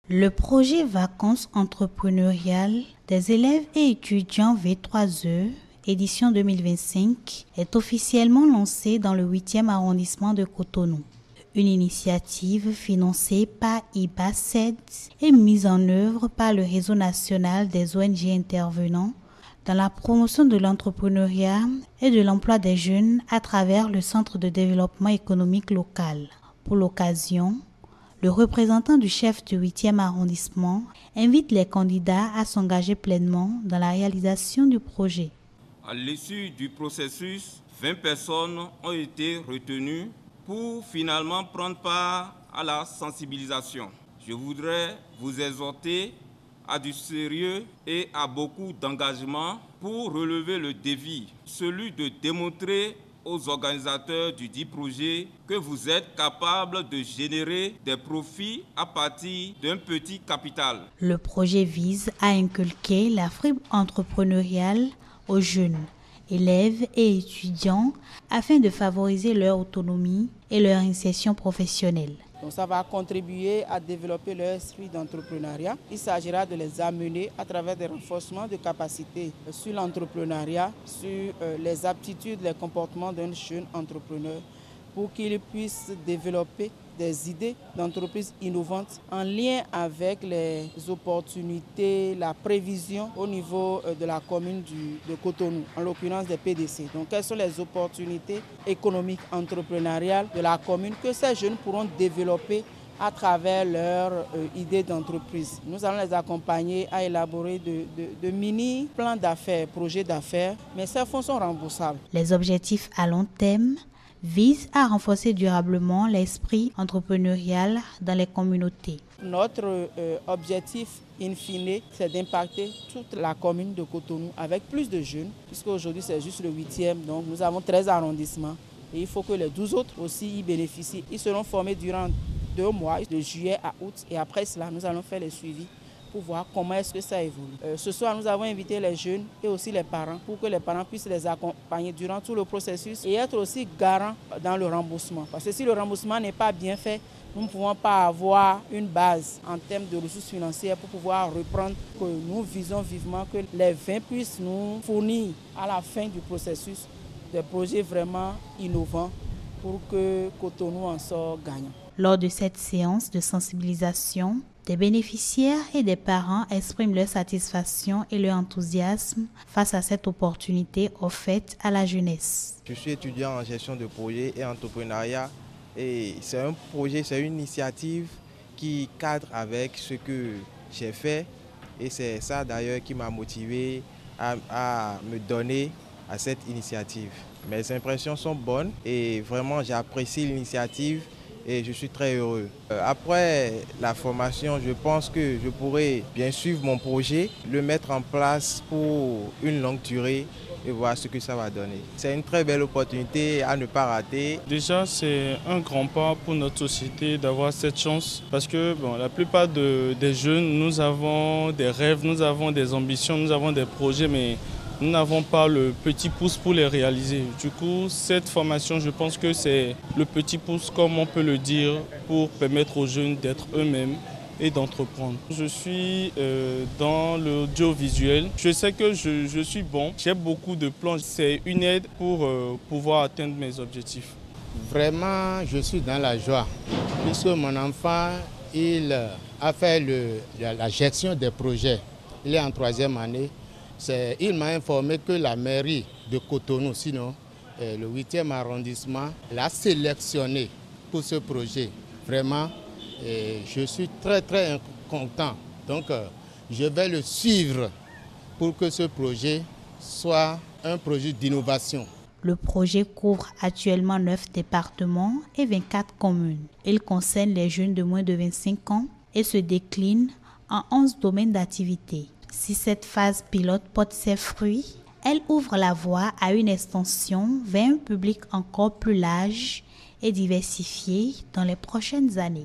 Le projet Vacances entrepreneuriales des élèves et étudiants V3E, édition 2025, est officiellement lancé dans le 8e arrondissement de Cotonou. Une initiative financée par IBACED et mise en œuvre par le réseau national des ONG intervenant dans la promotion de l'entrepreneuriat et de l'emploi des jeunes à travers le Centre de développement économique local. Pour l'occasion, le représentant du chef du 8e arrondissement invite les candidats à s'engager pleinement dans la réalisation du projet. À l'issue du processus, 20 personnes ont été retenues pour finalement prendre part à la sensibilisation. Je voudrais vous exhorter à du sérieux et à beaucoup d'engagement pour relever le défi, celui de démontrer aux organisateurs du dit projet que vous êtes capables de générer des profits à partir d'un petit capital. Le projet vise à inculquer la fibre entrepreneuriale aux jeunes, élèves et étudiants afin de favoriser leur autonomie et leur insertion professionnelle. Donc ça va contribuer à développer leur esprit d'entrepreneuriat. Il s'agira de les amener à travers des renforcements de capacités sur l'entrepreneuriat, sur les aptitudes, les comportements d'un jeune entrepreneur pour qu'il puisse développer des idées d'entreprises innovantes en lien avec les opportunités, la prévision au niveau de la commune de Cotonou, en l'occurrence des PDC. Donc, quelles sont les opportunités économiques, entrepreneuriales de la commune que ces jeunes pourront développer à travers leurs idées d'entreprise. Nous allons les accompagner à élaborer de mini-plans d'affaires, projets d'affaires, mais ces fonds sont remboursables. Les objectifs à long terme vise à renforcer durablement l'esprit entrepreneurial dans les communautés. Notre objectif, in fine, c'est d'impacter toute la commune de Cotonou avec plus de jeunes, puisqu'aujourd'hui c'est juste le 8e, donc nous avons 13 arrondissements et il faut que les 12 autres aussi y bénéficient. Ils seront formés durant 2 mois, de juillet à août, et après cela, nous allons faire les suivis pour voir comment est-ce que ça évolue. Ce soir, nous avons invité les jeunes et aussi les parents pour que les parents puissent les accompagner durant tout le processus et être aussi garants dans le remboursement. Parce que si le remboursement n'est pas bien fait, nous ne pouvons pas avoir une base en termes de ressources financières pour pouvoir reprendre. Que nous visons vivement que les 20 puissent nous fournir à la fin du processus des projets vraiment innovants pour que Cotonou en sorte gagnant. Lors de cette séance de sensibilisation, des bénéficiaires et des parents expriment leur satisfaction et leur enthousiasme face à cette opportunité offerte à la jeunesse. Je suis étudiant en gestion de projet et entrepreneuriat et c'est un projet, c'est une initiative qui cadre avec ce que j'ai fait et c'est ça d'ailleurs qui m'a motivé à me donner à cette initiative. Mes impressions sont bonnes et vraiment j'apprécie l'initiative. Et je suis très heureux. Après la formation, je pense que je pourrai bien suivre mon projet, le mettre en place pour une longue durée et voir ce que ça va donner. C'est une très belle opportunité à ne pas rater. Déjà, c'est un grand pas pour notre société d'avoir cette chance parce que la plupart des jeunes, nous avons des rêves, nous avons des ambitions, nous avons des projets, mais nous n'avons pas le petit pouce pour les réaliser. Du coup, cette formation, je pense que c'est le petit pouce, comme on peut le dire, pour permettre aux jeunes d'être eux-mêmes et d'entreprendre. Je suis dans l'audiovisuel. Je sais que je suis bon. J'ai beaucoup de plans. C'est une aide pour pouvoir atteindre mes objectifs. Vraiment, je suis dans la joie. Puisque mon enfant, il a fait la gestion des projets. Il est en 3e année. Il m'a informé que la mairie de Cotonou, sinon le 8e arrondissement, l'a sélectionné pour ce projet. Vraiment, je suis très très content. Donc, je vais le suivre pour que ce projet soit un projet d'innovation. Le projet couvre actuellement 9 départements et 24 communes. Il concerne les jeunes de moins de 25 ans et se décline en 11 domaines d'activité. Si cette phase pilote porte ses fruits, elle ouvre la voie à une extension vers un public encore plus large et diversifié dans les prochaines années.